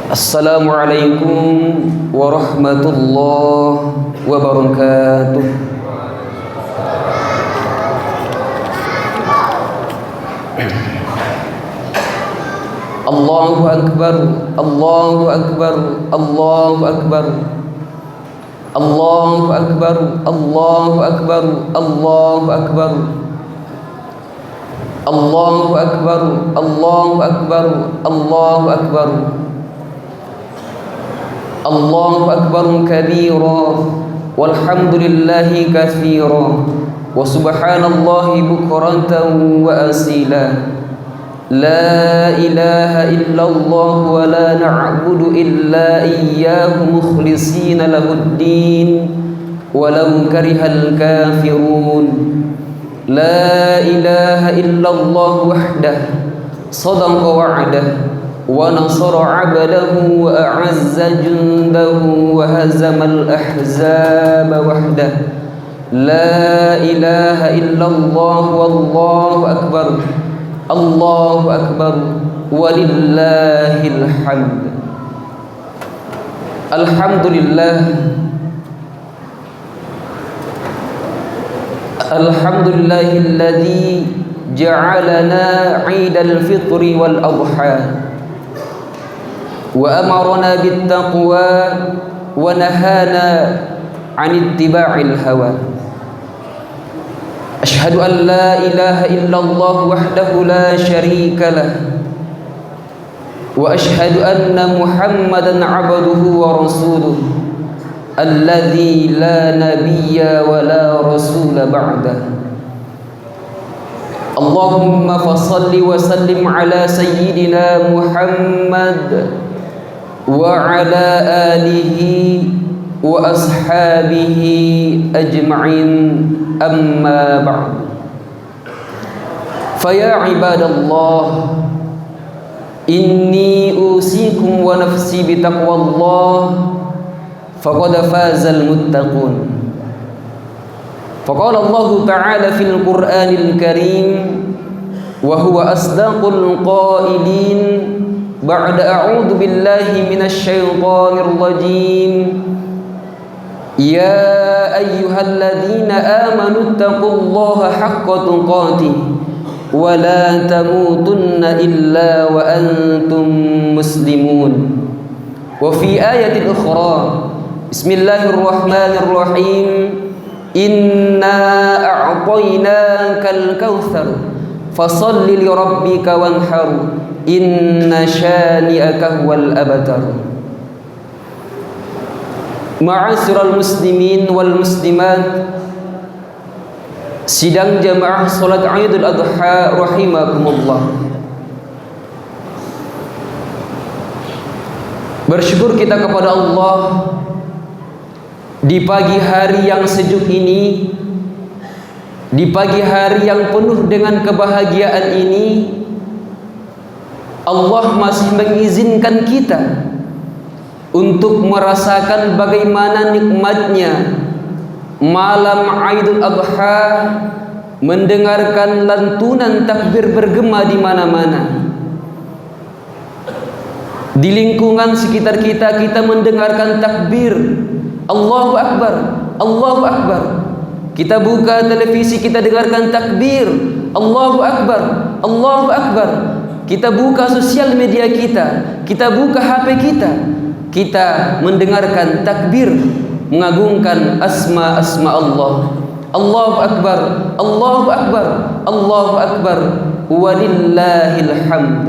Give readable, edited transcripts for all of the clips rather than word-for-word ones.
Assalamualaikum warahmatullahi wabarakatuh. Allahu akbar, Allahu akbar, Allahu akbar. Allahu akbar, Allahu akbar, Allahu akbar. Allahu akbar, Allahu akbar, Allahu akbar. Allahu akbar kabira walhamdulillahi katsira wa subhanallahi bukratan wa asila. La ilaha illallah wa la na'budu illa iyyahu mukhlishina lahuddin walau karihal kafirun. La ilaha illallah wahdah sadaqa wa'dah wa nasara 'abdahu wa a'azza jundahu wa hazamal ahzaba wahdah. La ilaha illallah wallahu akbar. Allahu akbar walillahil hamd. Alhamdulillah. Alhamdulillahilladzi ja'alana 'idal fitri wal adha wa amarna bit taqwa wa nahana 'an ittiba'il hawa. Asyhadu an la ilaha illallah wahdahu la syarika lah wa asyhadu anna Muhammadan 'abduhu wa rasuluh alladzi la nabiyya wa la rasula ba'dah. Allahumma fassalli wa sallim ala sayyidina Muhammad wa ala alihi wa ashabihi ajma'in, amma ba'd. Faya ibadallah, inni usikum wa nafsi bitaqwallah faqad fazal muttaqun. Faqala Allah ta'ala fil Qur'anil Karim wa huwa asdaqul qailin ba'da a'udzu billahi minasy syaithanir rajim. Ya ayyuhalladzina amanu taqullaha haqqa tuqatih wa la tamutunna illa wa antum muslimun. Wa fi ayatin ukhra, bismillahirrahmanirrahim, inna a'tainakal kautsar fasholli li rabbika wanhar inna syani'aka huwal abtar. Ma'asyiral muslimin wal muslimat, sidang jamaah salat Idul Adha rahimakumullah. Bersyukur kita kepada Allah di pagi hari yang sejuk ini, di pagi hari yang penuh dengan kebahagiaan ini. Allah masih mengizinkan kita untuk merasakan bagaimana nikmatnya malam Idul Adha, mendengarkan lantunan takbir bergema di mana-mana. Di lingkungan sekitar kita, kita mendengarkan takbir, Allahu Akbar, Allahu Akbar. Kita buka televisi, kita dengarkan takbir, Allahu Akbar, Allahu Akbar. Kita buka sosial media kita buka HP kita mendengarkan takbir, mengagungkan asma-asma Allah. Allahu Akbar, Allahu Akbar, Allahu Akbar, walillahil hamd.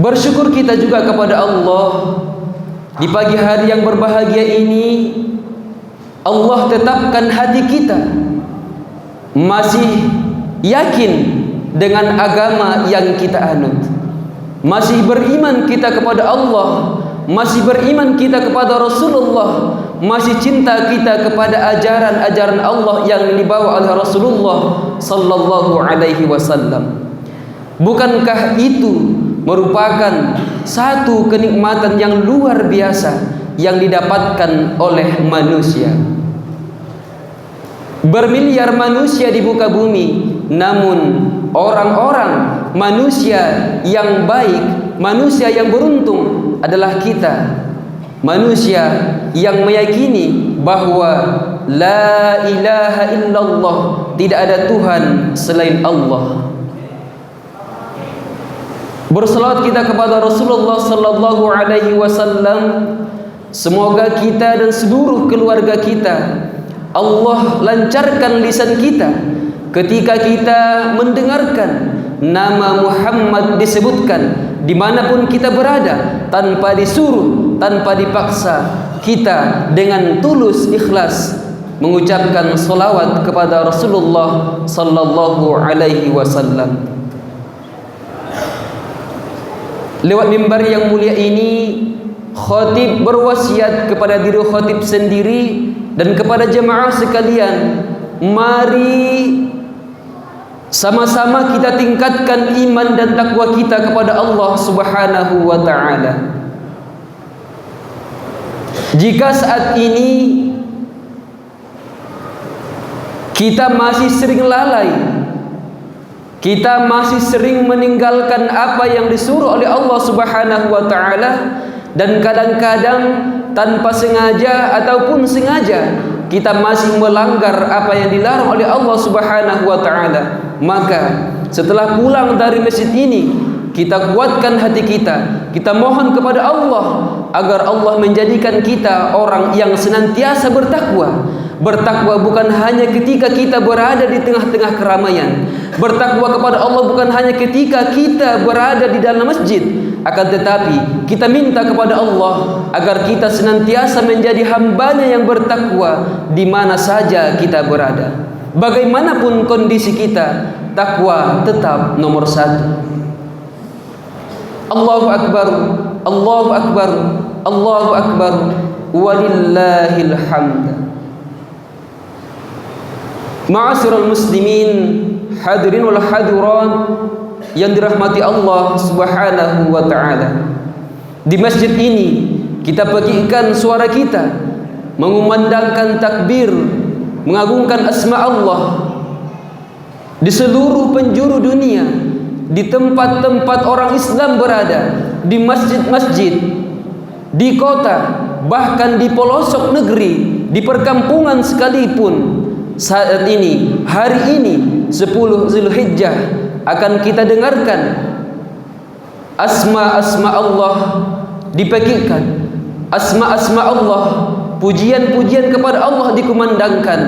Bersyukur kita juga kepada Allah di pagi hari yang berbahagia ini. Allah tetapkan hati kita masih yakin dengan agama yang kita anut, masih beriman kita kepada Allah, masih beriman kita kepada Rasulullah, masih cinta kita kepada ajaran-ajaran Allah yang dibawa oleh Rasulullah sallallahu alaihi wasallam. Bukankah itu merupakan satu kenikmatan yang luar biasa yang didapatkan oleh manusia? Bermiliar manusia di muka bumi, namun orang-orang manusia yang baik, manusia yang beruntung adalah kita, manusia yang meyakini bahwa la ilaha illallah, tidak ada Tuhan selain Allah. Berselawat kita kepada Rasulullah sallallahu alaihi wasallam. Semoga kita dan seluruh keluarga kita Allah lancarkan lisan kita ketika kita mendengarkan nama Muhammad disebutkan dimanapun kita berada, tanpa disuruh, tanpa dipaksa, kita dengan tulus ikhlas mengucapkan salawat kepada Rasulullah sallallahu alaihi wasallam. Lewat mimbar yang mulia ini, khatib berwasiat kepada diri khatib sendiri dan kepada jemaah sekalian, mari sama-sama kita tingkatkan iman dan takwa kita kepada Allah Subhanahu wa ta'ala. Jika saat ini kita masih sering lalai, kita masih sering meninggalkan apa yang disuruh oleh Allah Subhanahu wa ta'ala, dan kadang-kadang tanpa sengaja ataupun sengaja kita masih melanggar apa yang dilarang oleh Allah Subhanahu wa ta'ala, maka setelah pulang dari masjid ini, kita kuatkan hati kita, kita mohon kepada Allah agar Allah menjadikan kita orang yang senantiasa bertakwa. Bertakwa bukan hanya ketika kita berada di tengah-tengah keramaian. Bertakwa kepada Allah bukan hanya ketika kita berada di dalam masjid, akan tetapi kita minta kepada Allah agar kita senantiasa menjadi hambanya yang bertakwa di mana saja kita berada. Bagaimanapun kondisi kita, takwa tetap nomor satu. Allahu Akbar, Allahu Akbar, Allahu Akbar, walillahil hamd. Ma'asyiral muslimin, hadirin wal hadirat yang dirahmati Allah Subhanahu wa ta'ala. Di masjid ini kita bagikan suara kita mengumandangkan takbir, mengagungkan asma Allah. Di seluruh penjuru dunia, di tempat-tempat orang Islam berada, di masjid-masjid, di kota, bahkan di pelosok negeri, di perkampungan sekalipun, saat ini, hari ini 10 Zulhijjah akan kita dengarkan asma-asma Allah dipegikan, asma-asma Allah, pujian-pujian kepada Allah dikumandangkan,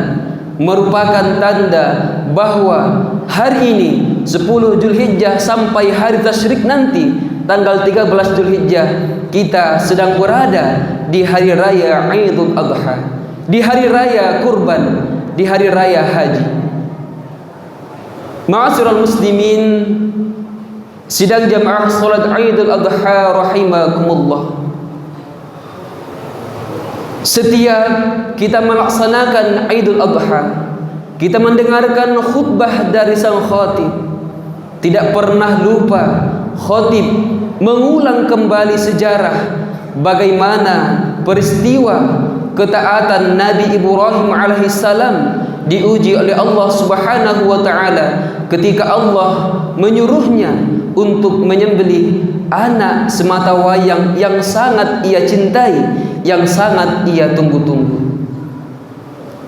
merupakan tanda bahwa hari ini 10 Zulhijjah sampai hari tasyrik nanti tanggal 13 Zulhijjah kita sedang berada di hari raya Idul Adha, di hari raya kurban, di hari raya haji. Ma'asyiral muslimin, sidang jamaah salat Idul Adha rahimakumullah. Setiap kita melaksanakan Idul Adha, kita mendengarkan khutbah dari sang khatib, tidak pernah lupa khatib mengulang kembali sejarah bagaimana peristiwa ketaatan Nabi Ibrahim alaihissalam diuji oleh Allah Subhanahu wa ta'ala ketika Allah menyuruhnya untuk menyembelih anak sematawayang yang sangat ia cintai, yang sangat ia tunggu-tunggu.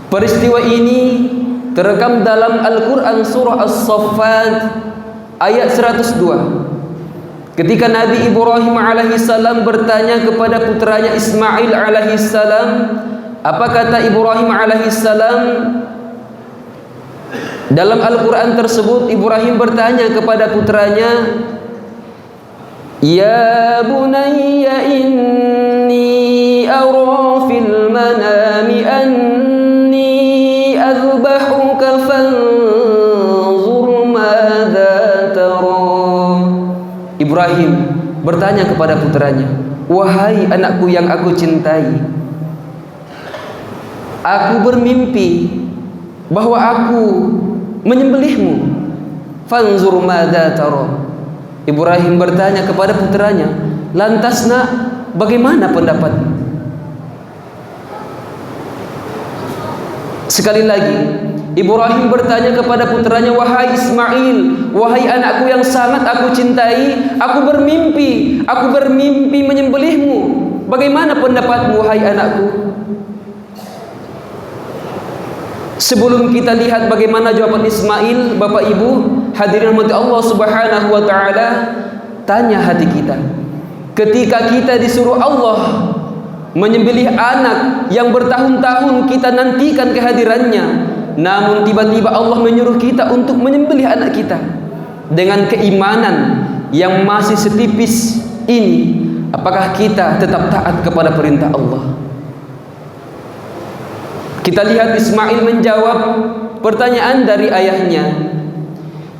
Peristiwa ini terekam dalam Al-Quran surah As-Saffat ayat 102. Ketika Nabi Ibrahim alaihissalam bertanya kepada putranya Ismail alaihissalam, apa kata Ibrahim alaihissalam? Dalam Al-Quran tersebut Ibrahim bertanya kepada putranya, Ya bunayya inni ara fil manami anni azbahuka fanzur madza tara. Ibrahim bertanya kepada putranya, wahai anakku yang aku cintai, aku bermimpi bahwa aku menyembelihmu. Fanzur madza tara. Ibrahim bertanya kepada putranya, lantas nak, bagaimana pendapatmu? Sekali lagi, Ibrahim bertanya kepada putranya, wahai Ismail, wahai anakku yang sangat aku cintai, aku bermimpi menyembelihmu. Bagaimana pendapatmu wahai anakku? Sebelum kita lihat bagaimana jawaban Ismail, Bapak Ibu hadirin rahmati Allah Subhanahu wa taala, tanya hati kita. Ketika kita disuruh Allah menyembelih anak yang bertahun-tahun kita nantikan kehadirannya, namun tiba-tiba Allah menyuruh kita untuk menyembelih anak kita dengan keimanan yang masih setipis ini, apakah kita tetap taat kepada perintah Allah? Kita lihat Ismail menjawab pertanyaan dari ayahnya.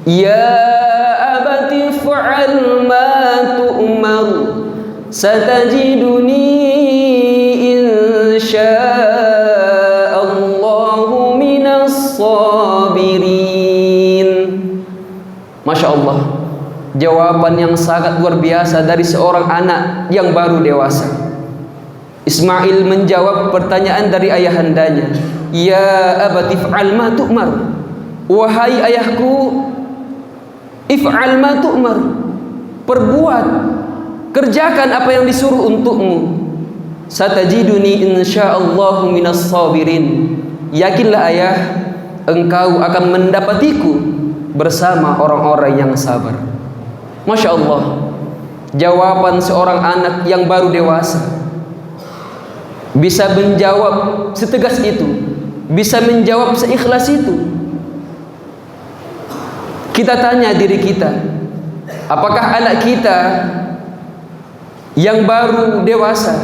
Ya abati fa'al ma tu'mar satajiduni insya'allahu minas sabirin. Masya Allah, jawaban yang sangat luar biasa dari seorang anak yang baru dewasa. Ismail menjawab pertanyaan dari ayahandanya. Ya abati if'al ma tu'mar. Wahai ayahku, if'al ma tu'mar. Perbuat, kerjakan apa yang disuruh untukmu. Satajiduni insya'allahu minas sabirin. Yakinlah ayah, engkau akan mendapatiku bersama orang-orang yang sabar. Masya Allah, jawaban seorang anak yang baru dewasa bisa menjawab setegas itu, bisa menjawab seikhlas itu. Kita tanya diri kita, apakah anak kita yang baru dewasa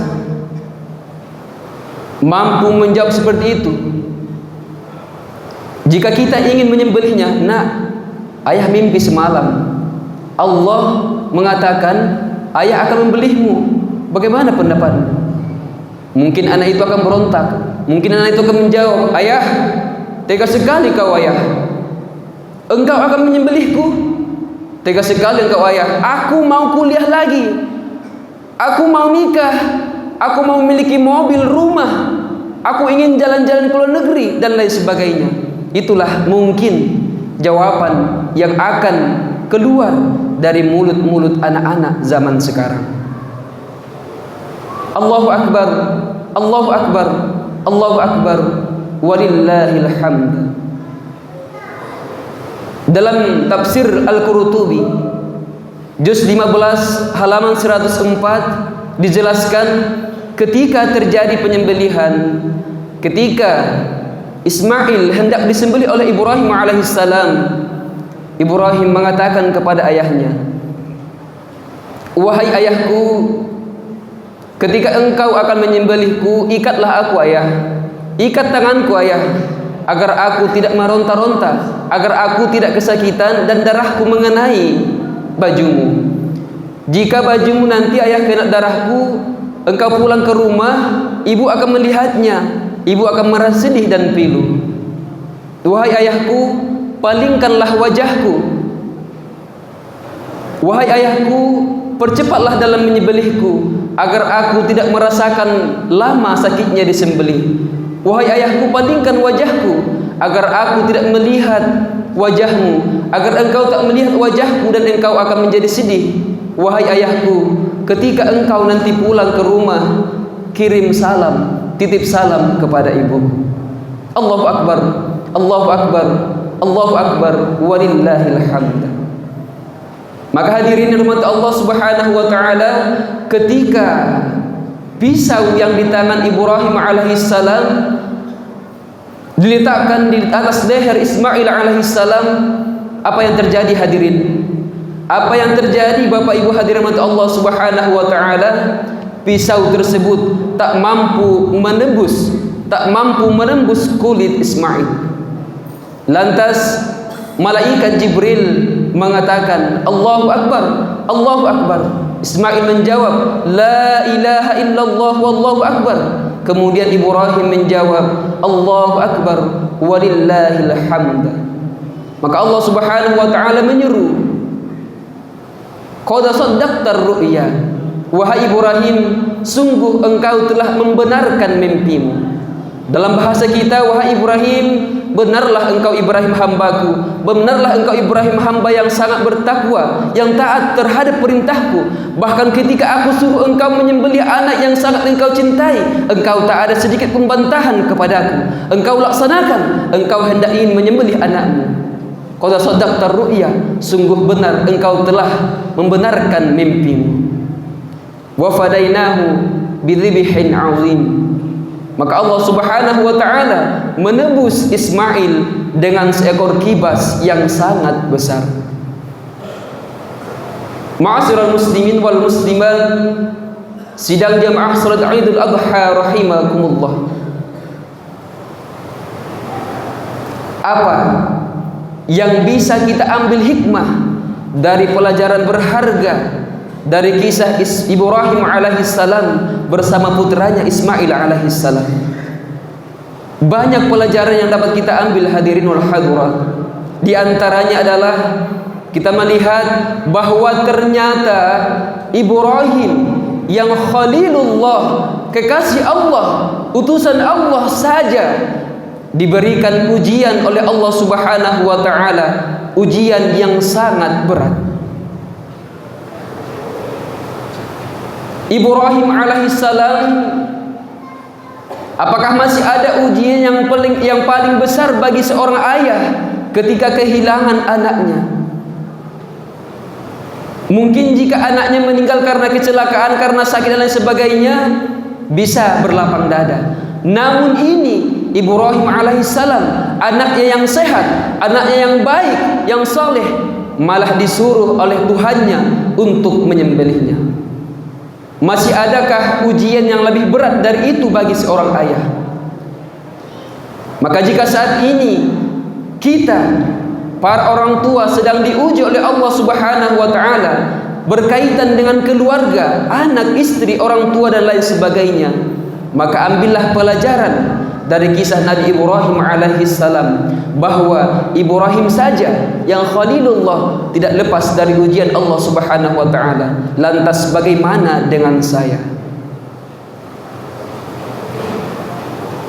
mampu menjawab seperti itu? Jika kita ingin menyembelihnya, nak, ayah mimpi semalam Allah mengatakan ayah akan membelihmu. Bagaimana pendapatmu? Mungkin anak itu akan berontak, mungkin anak itu akan menjawab, ayah, tega sekali kau ayah, engkau akan menyembelihku. Tega sekali engkau ayah, aku mau kuliah lagi, aku mau nikah, aku mau memiliki mobil, rumah, aku ingin jalan-jalan ke luar negeri dan lain sebagainya. Itulah mungkin jawaban yang akan keluar dari mulut-mulut anak-anak zaman sekarang. Allahu Akbar, Allahu Akbar, Allahu Akbar, walillahil hamd. Dalam tafsir Al-Qurtubi juz 15 halaman 104 dijelaskan, ketika terjadi penyembelihan, ketika Ismail hendak disembelih oleh Ibrahim alaihissalam, Ibrahim mengatakan kepada ayahnya, wahai ayahku, ketika engkau akan menyembelihku, ikatlah aku ayah, ikat tanganku ayah, agar aku tidak meronta-ronta, agar aku tidak kesakitan dan darahku mengenai bajumu. Jika bajumu nanti ayah kena darahku, engkau pulang ke rumah, ibu akan melihatnya, ibu akan merasa sedih dan pilu. Wahai ayahku, palingkanlah wajahku. Wahai ayahku, percepatlah dalam menyembelihku, agar aku tidak merasakan lama sakitnya disembelih. Wahai ayahku, palingkan wajahku, agar aku tidak melihat wajahmu, agar engkau tak melihat wajahku dan engkau akan menjadi sedih. Wahai ayahku, ketika engkau nanti pulang ke rumah, kirim salam, titip salam kepada ibu. Allahu Akbar, Allahu Akbar, Allahu Akbar, walillahil hamd. Maka hadirin rahmat Allah Subhanahu wa taala, ketika pisau yang di tangan Ibrahim alaihissalam diletakkan di atas leher Ismail alaihissalam, apa yang terjadi hadirin? Apa yang terjadi Bapak Ibu hadirin rahmat Allah Subhanahu wa taala? Pisau tersebut tak mampu menembus kulit Ismail. Lantas malaikat Jibril mengatakan, Allahu Akbar, Allahu Akbar. Ismail menjawab, la ilaha illallah wallahu akbar. Kemudian Ibrahim menjawab, Allahu Akbar, walillahil hamd. Maka Allah Subhanahu wa taala menyeru, qad saddaqtar ru'ya. Wahai Ibrahim, sungguh engkau telah membenarkan mimpimu. Dalam bahasa kita, wahai Ibrahim, benarlah engkau Ibrahim hambaku, benarlah engkau Ibrahim hamba yang sangat bertakwa, yang taat terhadap perintahku. Bahkan ketika aku suruh engkau menyembelih anak yang sangat engkau cintai, engkau tak ada sedikit pembantahan kepadaku. Engkau laksanakan, engkau hendak ingin menyembelih anakmu. Qad sadaqta ru'ya, sungguh benar engkau telah membenarkan mimpimu. Wa fadainahu bidzibhin 'azim. Maka Allah Subhanahu wa taala menebus Ismail dengan seekor kibas yang sangat besar. Ma'asyiral muslimin wal muslimat, sidang jamaah salat Idul Adha rahimakumullah. Apa yang bisa kita ambil hikmah dari pelajaran berharga dari kisah Ibrahim alaihissalam bersama putranya Ismail alaihissalam? Banyak pelajaran yang dapat kita ambil, hadirin wal hadirat. Di antaranya adalah kita melihat bahwa ternyata Ibrahim yang Khalilullah, kekasih Allah, utusan Allah saja, diberikan ujian oleh Allah Subhanahu wa taala, ujian yang sangat berat. Ibrahim alaihissalam, apakah masih ada ujian yang paling besar bagi seorang ayah ketika kehilangan anaknya? Mungkin jika anaknya meninggal karena kecelakaan, karena sakit dan lain sebagainya, bisa berlapang dada. Namun ini Ibrahim alaihissalam, anaknya yang sehat, anaknya yang baik, yang saleh, malah disuruh oleh Tuhannya untuk menyembelihnya. Masih adakah ujian yang lebih berat dari itu bagi seorang ayah? Maka jika saat ini kita, para orang tua, sedang diuji oleh Allah Subhanahu wa taala berkaitan dengan keluarga, anak, istri, orang tua dan lain sebagainya, maka ambillah pelajaran dari kisah Nabi Ibrahim alaihissalam, bahwa Ibrahim saja yang Khalilullah tidak lepas dari ujian Allah Subhanahu wa taala. Lantas bagaimana dengan saya?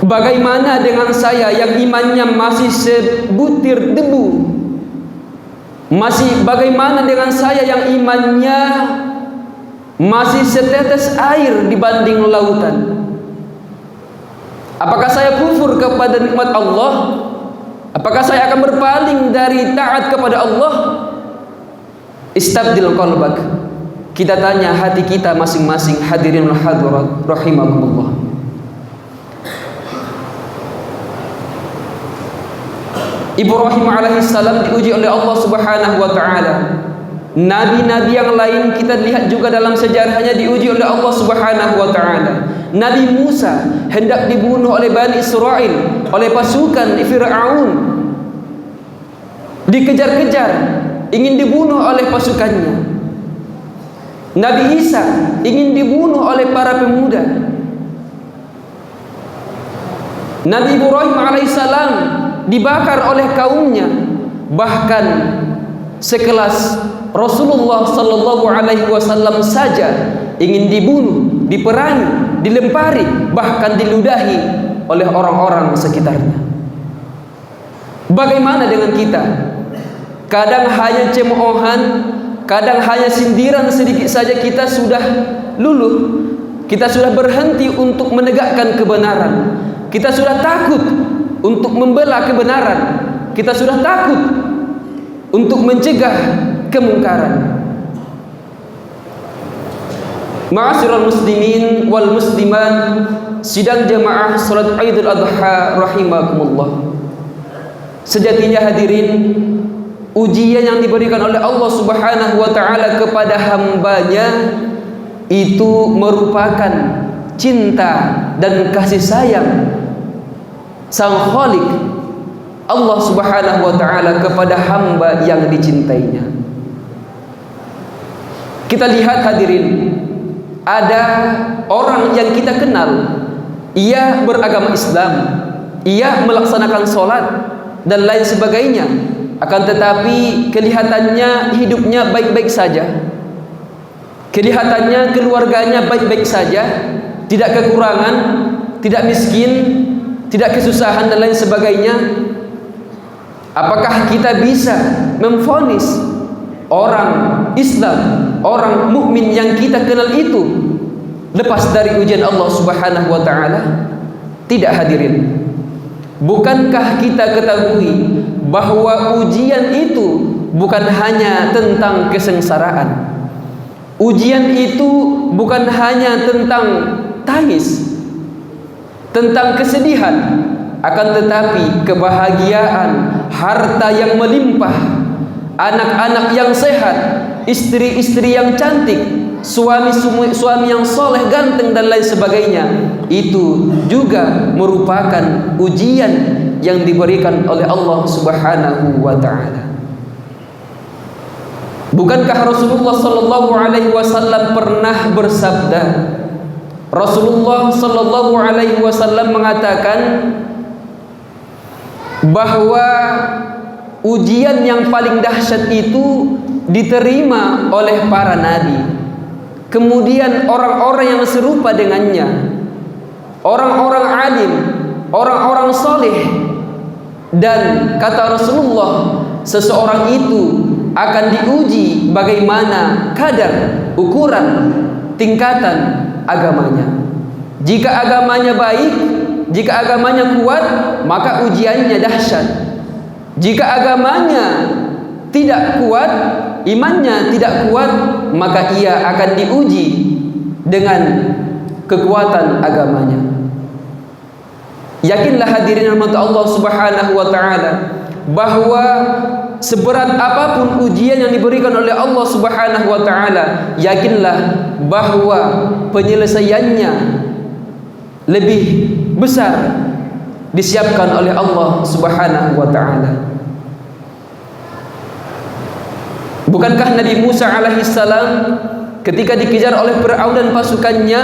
Bagaimana dengan saya yang imannya masih sebutir debu? Bagaimana dengan saya yang imannya masih setetes air dibanding lautan? Apakah saya kufur kepada nikmat Allah? Apakah saya akan berpaling dari taat kepada Allah? Istabdil qalbak. Kita tanya hati kita masing-masing, hadirin wal hadirat rahimakumullah. Ibrahim alaihissalam diuji oleh Allah Subhanahu wa taala. Nabi-nabi yang lain kita lihat juga dalam sejarahnya diuji oleh Allah Subhanahu wa taala. Nabi Musa hendak dibunuh oleh Bani Israel, oleh pasukan Fir'aun. Dikejar-kejar, ingin dibunuh oleh pasukannya. Nabi Isa ingin dibunuh oleh para pemuda. Nabi Ibrahim alaihissalam dibakar oleh kaumnya. Bahkan sekelas Rasulullah sallallahu alaihi wasallam saja ingin dibunuh, diperangi, dilempari, bahkan diludahi oleh orang-orang sekitarnya. Bagaimana dengan kita? Kadang hanya cemoohan, kadang hanya sindiran sedikit saja kita sudah luluh. Kita sudah berhenti untuk menegakkan kebenaran. Kita sudah takut untuk membela kebenaran. Kita sudah takut untuk mencegah kemungkaran. Ma'asyiral muslimin wal muslimat, sidang jamaah salat Idul Adha rahimakumullah. Sejatinya hadirin, ujian yang diberikan oleh Allah Subhanahu wa taala kepada hambanya itu merupakan cinta dan kasih sayang Sang Khalik, Allah Subhanahu wa taala, kepada hamba yang dicintainya. Kita lihat hadirin, ada orang yang kita kenal, ia beragama Islam, ia melaksanakan sholat dan lain sebagainya, akan tetapi kelihatannya hidupnya baik-baik saja, kelihatannya keluarganya baik-baik saja, tidak kekurangan, tidak miskin, tidak kesusahan dan lain sebagainya. Apakah kita bisa memvonis orang Islam, orang mukmin yang kita kenal itu lepas dari ujian Allah Subhanahu wa taala? Tidak, hadirin. Bukankah kita ketahui bahwa ujian itu bukan hanya tentang kesengsaraan. Ujian itu bukan hanya tentang tangis, tentang kesedihan, akan tetapi kebahagiaan, harta yang melimpah, anak-anak yang sehat, istri-istri yang cantik, suami yang soleh, ganteng dan lain sebagainya, itu juga merupakan ujian yang diberikan oleh Allah Subhanahu wa taala. Bukankah Rasulullah sallallahu alaihi wasallam pernah bersabda? Rasulullah sallallahu alaihi wasallam mengatakan bahwa ujian yang paling dahsyat itu diterima oleh para nabi. Kemudian orang-orang yang serupa dengannya, orang-orang alim, orang-orang soleh. Dan kata Rasulullah, seseorang itu akan diuji bagaimana kadar, ukuran, tingkatan agamanya. Jika agamanya baik, jika agamanya kuat, maka ujiannya dahsyat. Jika agamanya tidak kuat, imannya tidak kuat, maka ia akan diuji dengan kekuatan agamanya. Yakinlah hadirin rahmat Allah Subhanahu wa taala bahwa seberat apapun ujian yang diberikan oleh Allah Subhanahu wa taala, yakinlah bahwa penyelesaiannya lebih besar disiapkan oleh Allah Subhanahu wa taala. Bukankah Nabi Musa alaihissalam ketika dikejar oleh Fir'aun dan pasukannya,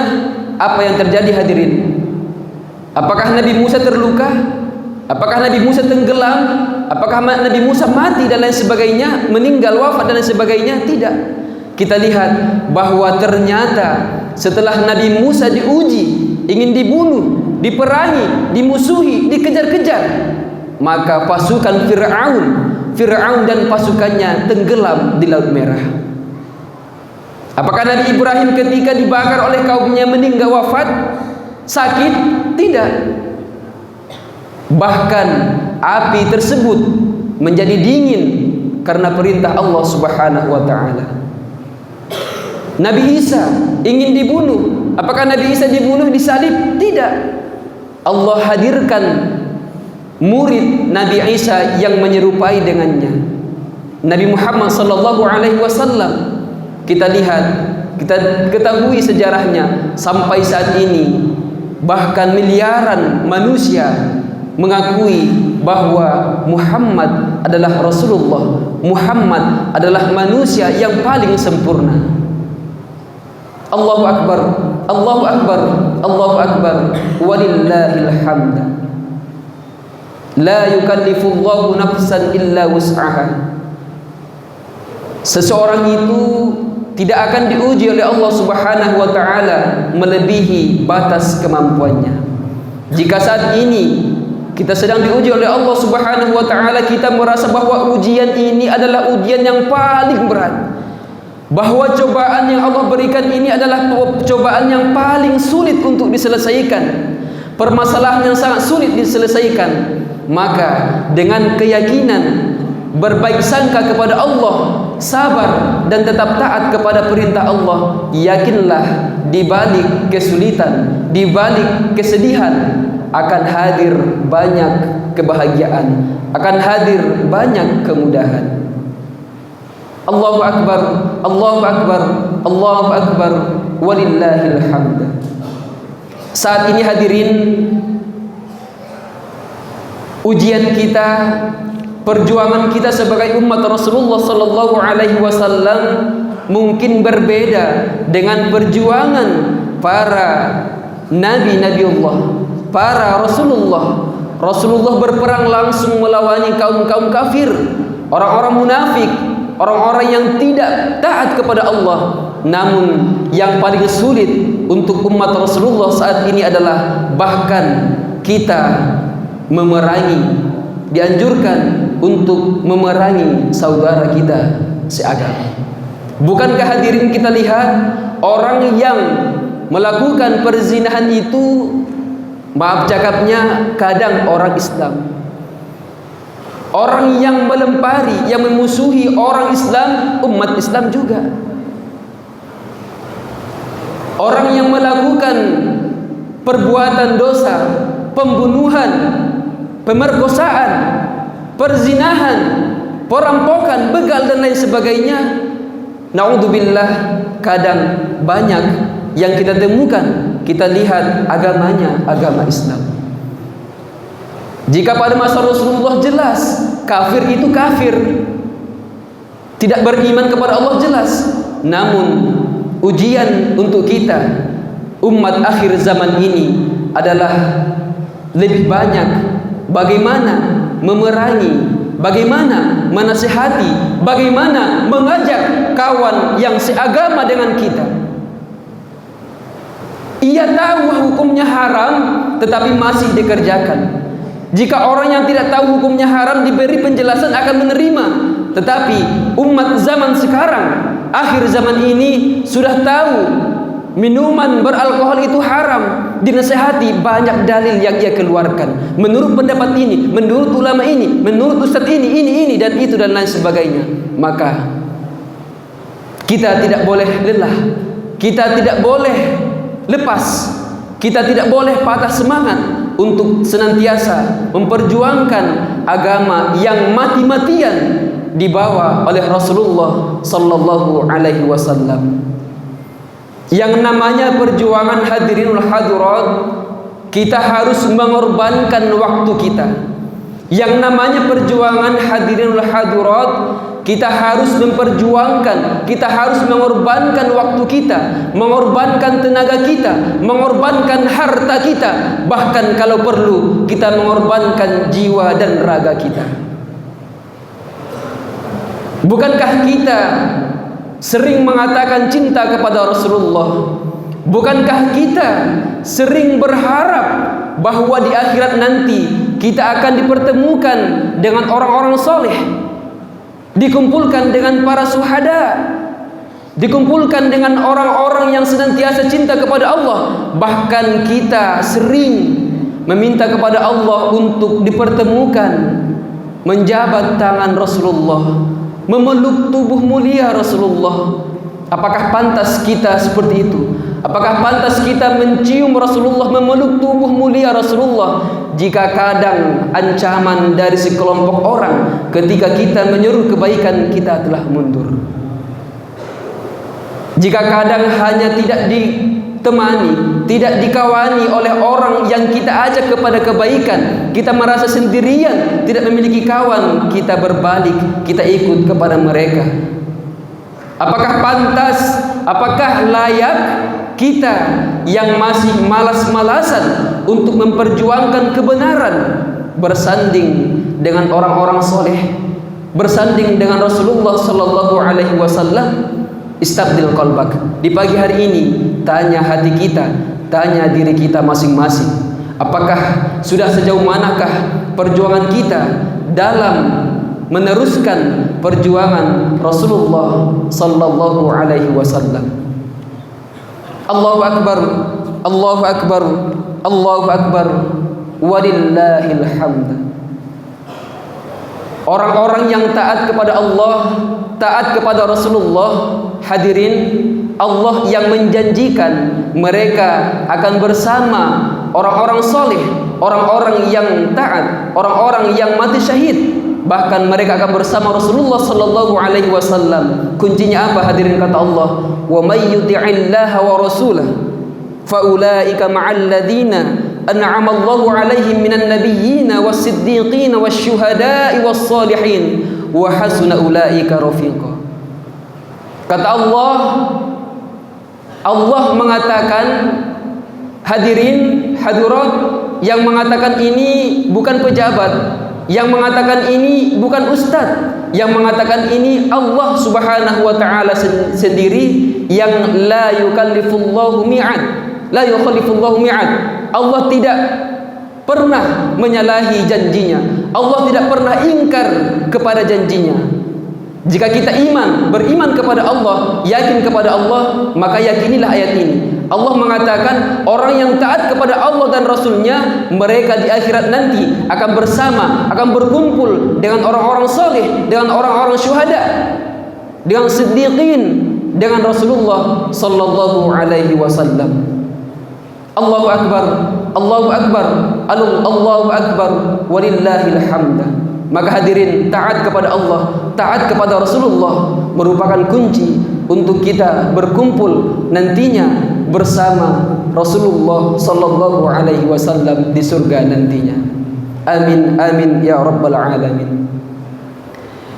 apa yang terjadi hadirin? Apakah Nabi Musa terluka? Apakah Nabi Musa tenggelam? Apakah Nabi Musa mati dan lain sebagainya, meninggal, wafat dan lain sebagainya? Tidak. Kita lihat bahwa ternyata setelah Nabi Musa diuji, ingin dibunuh, diperangi, dimusuhi, dikejar-kejar, maka pasukan Fir'aun dan pasukannya tenggelam di Laut Merah. Apakah Nabi Ibrahim ketika dibakar oleh kaumnya meninggal, wafat, sakit? Tidak. Bahkan api tersebut menjadi dingin karena perintah Allah Subhanahu wa taala. Nabi Isa ingin dibunuh. Apakah Nabi Isa dibunuh, disalib? Tidak. Allah hadirkan murid Nabi Isa yang menyerupai dengannya, Nabi Muhammad sallallahu alaihi wasallam. Kita lihat, kita ketahui sejarahnya sampai saat ini. Bahkan miliaran manusia mengakui bahwa Muhammad adalah Rasulullah, Muhammad adalah manusia yang paling sempurna. Allahu Akbar, Allahu Akbar, Allahu Akbar, walillahil hamd. La yukallifullahu nafsan illa wus'aha. Seseorang itu tidak akan diuji oleh Allah Subhanahu wa taala melebihi batas kemampuannya. Jika saat ini kita sedang diuji oleh Allah Subhanahu wa taala, kita merasa bahwa ujian ini adalah ujian yang paling berat, bahwa cobaan yang Allah berikan ini adalah cobaan yang paling sulit untuk diselesaikan, permasalahan yang sangat sulit diselesaikan, maka dengan keyakinan, berbaik sangka kepada Allah, sabar dan tetap taat kepada perintah Allah, yakinlah di balik kesulitan, di balik kesedihan akan hadir banyak kebahagiaan, akan hadir banyak kemudahan. Allahu Akbar, Allahu Akbar, Allahu Akbar, walillahil hamd. Saat ini hadirin, ujian kita, perjuangan kita sebagai umat Rasulullah sallallahu alaihi wasallam mungkin berbeda dengan perjuangan para nabi-nabi Allah, para Rasulullah. Rasulullah berperang langsung melawan kaum-kaum kafir, orang-orang munafik, orang-orang yang tidak taat kepada Allah. Namun yang paling sulit untuk umat Rasulullah saat ini adalah bahkan kita memerangi, dianjurkan untuk memerangi saudara kita seagama. Bukankah hadirin kita lihat orang yang melakukan perzinahan itu, maaf cakapnya, kadang orang Islam. Orang yang melempari, yang memusuhi orang Islam, umat Islam juga. Orang yang melakukan perbuatan dosa, pembunuhan, pemerkosaan, perzinahan, perampokan, begal dan lain sebagainya, naudzubillah, kadang banyak yang kita temukan, kita lihat agamanya agama Islam. Jika pada masa Rasulullah jelas kafir itu kafir, tidak beriman kepada Allah jelas, namun ujian untuk kita umat akhir zaman ini adalah lebih banyak bagaimana memerangi, bagaimana menasihati, bagaimana mengajak kawan yang seagama dengan kita. Ia tahu hukumnya haram tetapi masih dikerjakan. Jika orang yang tidak tahu hukumnya haram diberi penjelasan akan menerima, tetapi umat zaman sekarang, akhir zaman ini, sudah tahu minuman beralkohol itu haram, dinasihati, banyak dalil yang ia keluarkan. Menurut pendapat ini, menurut ulama ini, menurut ustadz ini dan itu dan lain sebagainya. Maka kita tidak boleh lelah, kita tidak boleh lepas, kita tidak boleh patah semangat untuk senantiasa memperjuangkan agama yang mati-matian dibawa oleh Rasulullah sallallahu alaihi wasallam. Yang namanya perjuangan hadirinul hadirat, kita harus mengorbankan waktu kita. Yang namanya perjuangan hadirinul hadirat, kita harus memperjuangkan, kita harus mengorbankan waktu kita, mengorbankan tenaga kita, mengorbankan harta kita, bahkan kalau perlu kita mengorbankan jiwa dan raga kita. Bukankah kita sering mengatakan cinta kepada Rasulullah? Bukankah kita sering berharap bahwa di akhirat nanti kita akan dipertemukan dengan orang-orang soleh, dikumpulkan dengan para syuhada, dikumpulkan dengan orang-orang yang senantiasa cinta kepada Allah? Bahkan kita sering meminta kepada Allah untuk dipertemukan, menjabat tangan Rasulullah, memeluk tubuh mulia Rasulullah. Apakah pantas kita seperti itu? Apakah pantas kita mencium Rasulullah, memeluk tubuh mulia Rasulullah, jika kadang ancaman dari sekelompok orang ketika kita menyeru kebaikan kita telah mundur? Jika kadang hanya tidak ditemani, tidak dikawani oleh orang yang kita ajak kepada kebaikan, kita merasa sendirian, tidak memiliki kawan, kita berbalik, kita ikut kepada mereka. Apakah pantas, apakah layak kita yang masih malas-malasan untuk memperjuangkan kebenaran bersanding dengan orang-orang soleh, bersanding dengan Rasulullah sallallahu alaihi wasallam? Istabdil qalbak. Di pagi hari ini, tanya hati kita, tanya diri kita masing-masing. Apakah sudah sejauh manakah perjuangan kita dalam meneruskan perjuangan Rasulullah sallallahu alaihi wasallam? Allahu akbar, Allahu akbar, Allahu akbar, walillahil hamd. Orang-orang yang taat kepada Allah, taat kepada Rasulullah, hadirin, Allah yang menjanjikan mereka akan bersama orang-orang soleh, orang-orang yang taat, orang-orang yang mati syahid. Bahkan mereka akan bersama Rasulullah sallallahu alaihi wasallam. Kuncinya apa hadirin? Kata Allah, "Wa may yuti'illaha wa rasulahu fa ulaika ma'al ladzina an'ama Allahu 'alaihim minan nabiyyin was-siddiqin wasyuhada'i was-shalihin wa hasuna ulaika rafiqa." Kata Allah, Allah mengatakan, hadirin hadirat, yang mengatakan ini bukan pejabat, yang mengatakan ini bukan ustadz, yang mengatakan ini Allah subhanahu wa ta'ala sendiri, yang la yukallifullahu mi'ad, la yukallifullahu mi'ad. Allah tidak pernah menyalahi janjinya, Allah tidak pernah ingkar kepada janjinya. Jika kita beriman kepada Allah, yakin kepada Allah, maka yakinilah ayat ini. Allah mengatakan orang yang taat kepada Allah dan Rasulnya, mereka di akhirat nanti akan bersama, akan berkumpul dengan orang-orang saleh, dengan orang-orang syuhada, dengan siddiqin, dengan Rasulullah sallallahu alaihi wasallam. Allahu akbar, Allahu akbar, Allahu akbar, walillahil hamd. Maka hadirin, taat kepada Allah, taat kepada Rasulullah merupakan kunci untuk kita berkumpul nantinya bersama Rasulullah sallallahu alaihi wasallam di surga nantinya. Amin amin ya rabbal alamin.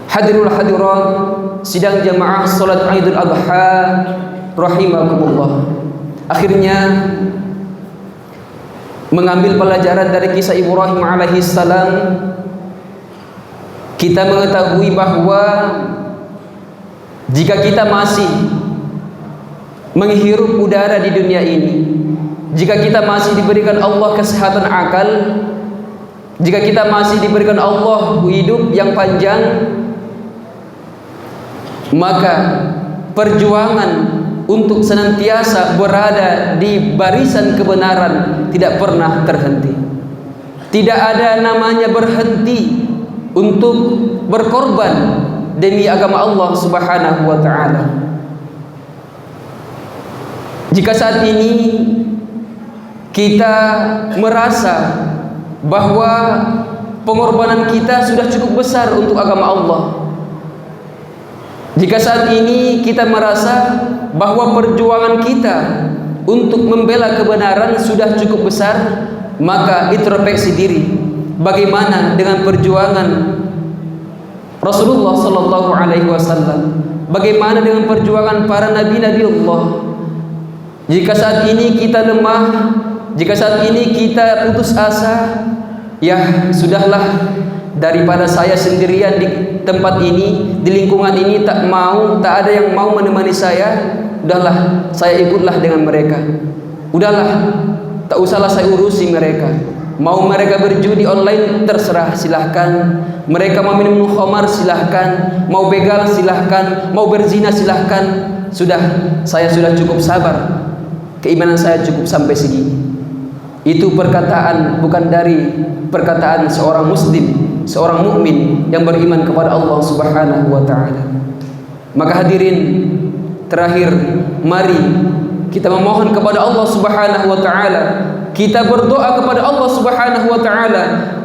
Hadirul hadirat sidang jamaah salat Idul Adha rahimakumullah. Akhirnya mengambil pelajaran dari kisah Ibrahim alaihi salam, kita mengetahui bahwa jika kita masih menghirup udara di dunia ini, jika kita masih diberikan Allah kesehatan akal, jika kita masih diberikan Allah hidup yang panjang, maka perjuangan untuk senantiasa berada di barisan kebenaran tidak pernah terhenti. Tidak ada namanya berhenti untuk berkorban demi agama Allah Subhanahu wa taala. Jika saat ini kita merasa bahwa pengorbanan kita sudah cukup besar untuk agama Allah, jika saat ini kita merasa bahwa perjuangan kita untuk membela kebenaran sudah cukup besar, maka introspeksi diri. Bagaimana dengan perjuangan Rasulullah sallallahu alaihi wasallam? Bagaimana dengan perjuangan para nabi-nabi Allah? Jika saat ini kita lemah, jika saat ini kita putus asa, ya sudahlah, daripada saya sendirian di tempat ini, di lingkungan ini tak ada yang mau menemani saya, udahlah saya ikutlah dengan mereka. Udahlah, tak usahlah saya urusi mereka. Mau mereka berjudi online terserah, silahkan. Mereka mau minum khamar silahkan, mau begal silahkan, mau berzina silahkan. Sudah, saya sudah cukup sabar. Keimanan saya cukup sampai segini. Itu perkataan, bukan dari perkataan seorang muslim, seorang mukmin yang beriman kepada Allah Subhanahu wa taala. Maka hadirin, terakhir mari kita memohon kepada Allah Subhanahu wa taala, kita berdoa kepada Allah Subhanahu wa taala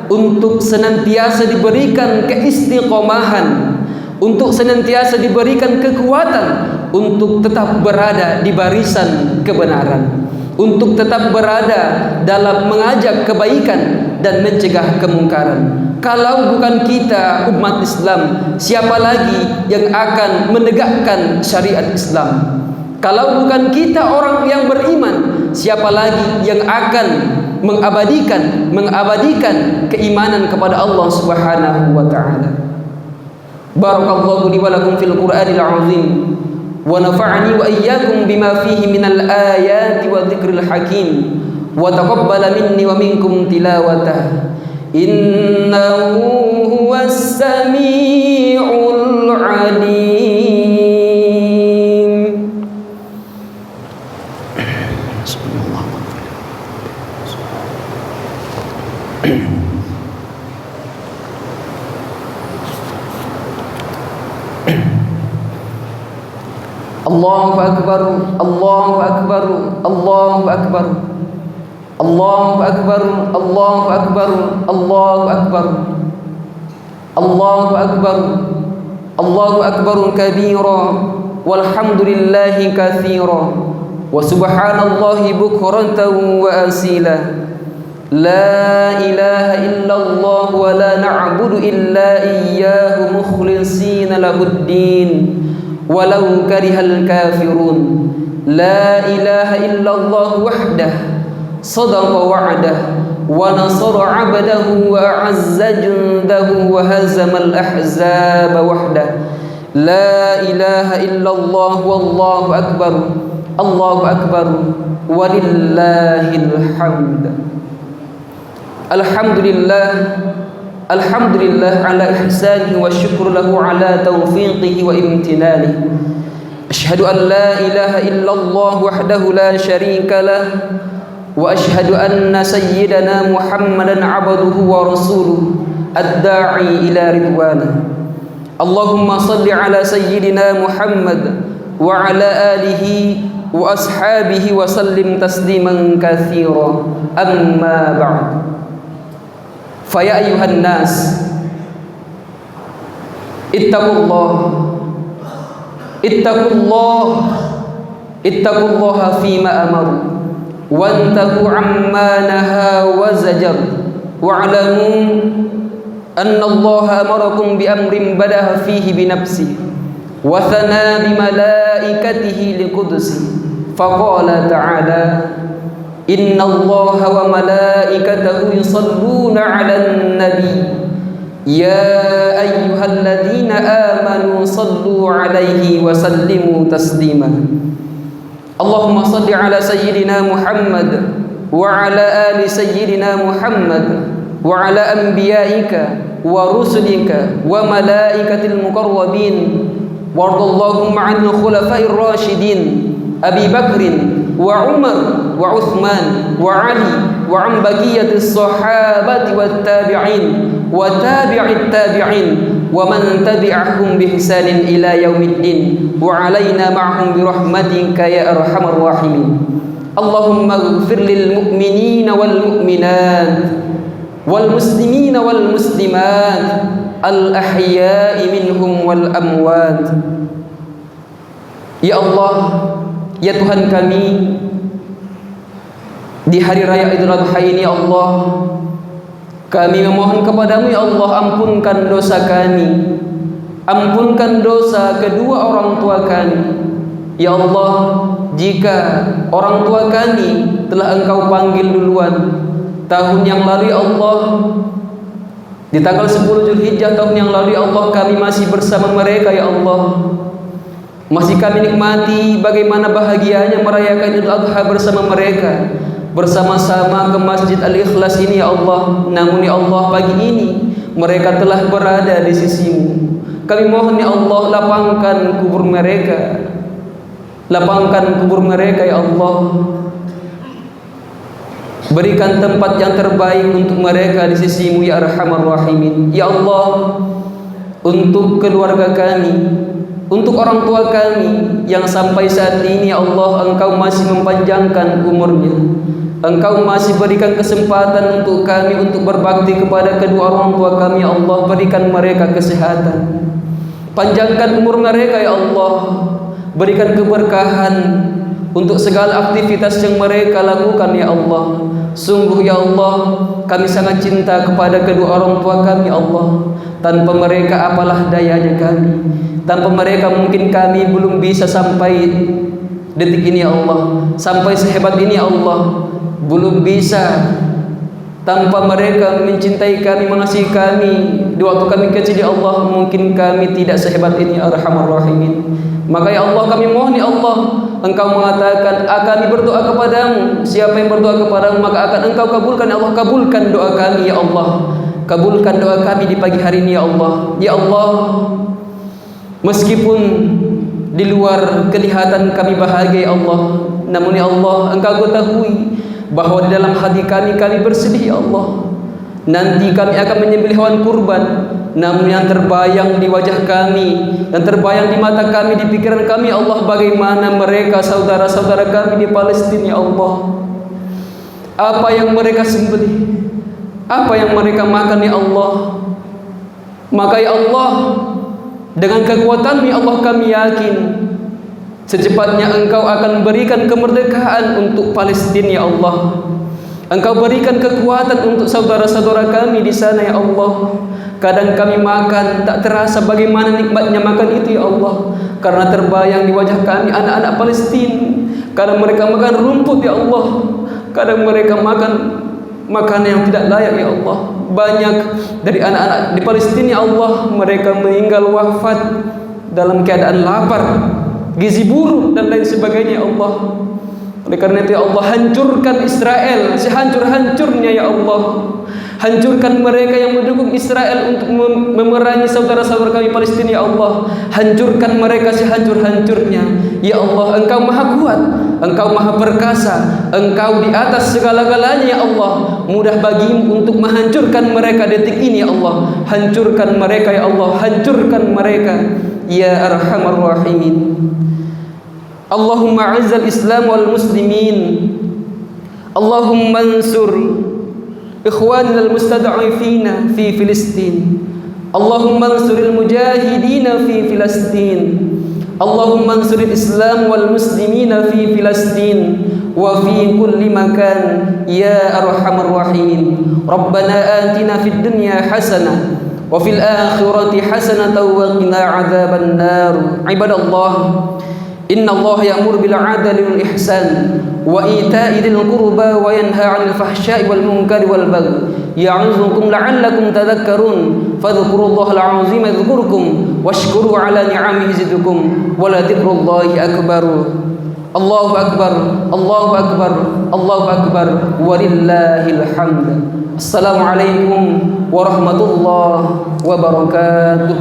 untuk senantiasa diberikan keistiqomahan, untuk senantiasa diberikan kekuatan untuk tetap berada di barisan kebenaran, untuk tetap berada dalam mengajak kebaikan dan mencegah kemungkaran. Kalau bukan kita umat Islam, siapa lagi yang akan menegakkan syariat Islam? Kalau bukan kita orang yang beriman, siapa lagi yang akan mengabadikan keimanan kepada Allah Subhanahu wa taala? Barakallahu li wa lakum fil Qur'anil azim, wa nafa'ani wa iyyakum bima fihi minal ayati wa dzikril hakim, wa taqabbala minni wa minkum tilawatah, innahu huwas sami'ul alim. Allahu akbar, Allahu akbar, Allahu akbar, Allahu akbar, Allahu akbar, Allahu akbar, Allahu akbar, Allahu akbar kabira, walhamdulillahi katsira, wa subhanallahi bukratan wa asila. La ilaha illallah wa la na'budu illa iyyahu mukhlishina lahuddin walau karihal kafirun. La ilaha illallah wahdah sadaqa wa'dah wa nasara 'abdahu wa a'azza jundahu wa hazamal ahzaba wahdah. La ilaha illallah wallahu akbar, Allahu akbar, walillahil hamd. Alhamdulillah, Alhamdulillah ala ihsanihi wa syukur lahu ala taufiqihi wa imtinanihi. Asyhadu an la ilaha illallah wahdahu la syarika lah wa asyhadu anna sayyidana Muhammadan abduhu wa rasuluh ad-da'i ila ridwanah. Allahumma salli ala sayyidina Muhammad wa ala alihi wa ashabihi wa sallim tasliman katsira. Amma ba'd. Faya ayyuhan nas, ittaqullaha fima amaru wantahu amma naha wa zajar wa'lamu anna allaha amarakum bi amrin badaha fihi bi nafsi wa thana bi malaikatihi liqudsi faqala ta'ala inna allaha wa malaikatahu yusalluna 'alan nabi ya ayyuhalladzina amanu sallu 'alaihi wa sallimu taslima. Allahumma salli 'ala sayyidina Muhammad wa 'ala ali sayyidina Muhammad wa 'ala anbiya'ika wa rusulika wa malaikatil muqarrabin wardallahumma 'anil khulafa'ir rasyidin Abi Bakrin wa Umar wa Uthman wa Ali wa an baqiyatis sahabati wat tabi'in wa tabi'it tabi'in wa man tabi'ahum bi ihsanin ila yaumiddin wa alaina ma'hum bi rahmatika ya arhamar rahimin. Allahumma ighfir lil mu'minina wal mu'minat wal muslimina wal muslimat al ahya'i minhum wal amwat. Ya Allah, ya Tuhan kami, di hari raya Idul Adha ini ya Allah, kami memohon kepadamu ya Allah, ampunkan dosa kami, ampunkan dosa kedua orang tua kami. Ya Allah, jika orang tua kami telah Engkau panggil duluan tahun yang lalu ya Allah, di tanggal 10 Zulhijjah tahun yang lalu ya Allah, kami masih bersama mereka ya Allah, masih kami nikmati bagaimana bahagianya merayakan Idul Adha bersama mereka, bersama-sama ke Masjid Al-Ikhlas ini ya Allah. Namun ya Allah, pagi ini mereka telah berada di sisimu. Kami mohon ya Allah, lapangkan kubur mereka, lapangkan kubur mereka ya Allah. Berikan tempat yang terbaik untuk mereka di sisimu ya Arhamar Rahimin. Ya Allah, untuk keluarga kami, untuk orang tua kami yang sampai saat ini ya Allah Engkau masih memanjangkan umurnya, Engkau masih berikan kesempatan untuk kami untuk berbakti kepada kedua orang tua kami ya Allah. Berikan mereka kesehatan, panjangkan umur mereka ya Allah, berikan keberkahan untuk segala aktivitas yang mereka lakukan ya Allah. Sungguh ya Allah, kami sangat cinta kepada kedua orang tua kami ya Allah. Tanpa mereka apalah dayanya kami, tanpa mereka mungkin kami belum bisa sampai detik ini ya Allah, sampai sehebat ini ya Allah, belum bisa. Tanpa mereka mencintai kami, mengasihi kami di waktu kami kecil ya Allah, mungkin kami tidak sehebat ini ya Arhamar Rahimin. Maka ya Allah, kami mohon ya Allah, Engkau mengatakan kami berdoa kepadamu, siapa yang berdoa kepadamu maka akan Engkau kabulkan ya Allah. Kabulkan doa kami ya Allah, kabulkan doa kami di pagi hari ini ya Allah. Ya Allah, meskipun di luar kelihatan kami bahagia ya Allah, namun ya Allah Engkau ketahui bahwa di dalam hati kami bersedih ya Allah. Nanti kami akan menyembelih hewan kurban, namun yang terbayang di wajah kami, yang terbayang di mata kami, di pikiran kami ya Allah, bagaimana mereka saudara-saudara kami di Palestina ya Allah, apa yang mereka sembelih, apa yang mereka makan ya Allah. Maka ya Allah, dengan kekuatan ya Allah, kami yakin secepatnya Engkau akan berikan kemerdekaan untuk Palestina ya Allah. Engkau berikan kekuatan untuk saudara-saudara kami di sana ya Allah. Kadang kami makan tak terasa bagaimana nikmatnya makan itu ya Allah, karena terbayang di wajah kami anak-anak Palestina. Kadang mereka makan rumput ya Allah, kadang mereka makan makanan yang tidak layak ya Allah. Banyak dari anak-anak di Palestina ya Allah, mereka meninggal wafat dalam keadaan lapar, gizi buruk dan lain sebagainya ya Allah. Oleh karena itu ya Allah, hancurkan Israel sehancur-hancurnya ya Allah. Hancurkan mereka yang mendukung Israel untuk memerangi saudara-saudara kami Palestina ya Allah. Hancurkan mereka sehancur-hancurnya ya Allah. Engkau maha kuat, Engkau maha perkasa, Engkau di atas segala-galanya ya Allah. Mudah bagimu untuk menghancurkan mereka detik ini ya Allah. Hancurkan mereka ya Allah, hancurkan mereka ya Arhamar Rahimin. Allahumma a'izzal Islam wal muslimin. Allahumma ansur ikhwanina al-mustad'afina fi Filistin. Allahumma ansuril mujahidina fi Filistin. Allahumma ansuril Islam wal muslimina fi Filistin wa fi kulli makan ya Arhamar Rahimin. Rabbana atina fid dunya hasanah wa fil akhirati hasanatan wa qina adzaban nar. Ibadallah, inna Allah ya'muru bil 'adli wal ihsan wa ita'i dzil qurba wa yanha 'anil fahsya'i wal munkari wal baghi ya'idzukum la'allakum tadhakkarun fadhkurullahal 'azima yadhkurkum washkuru 'ala ni'amihi yazidukum wa la dzikrullahi akbar. Allahu akbar, Allahu akbar, Allahu akbar, walillahil hamd. Assalamualaikum warahmatullahi wabarakatuh.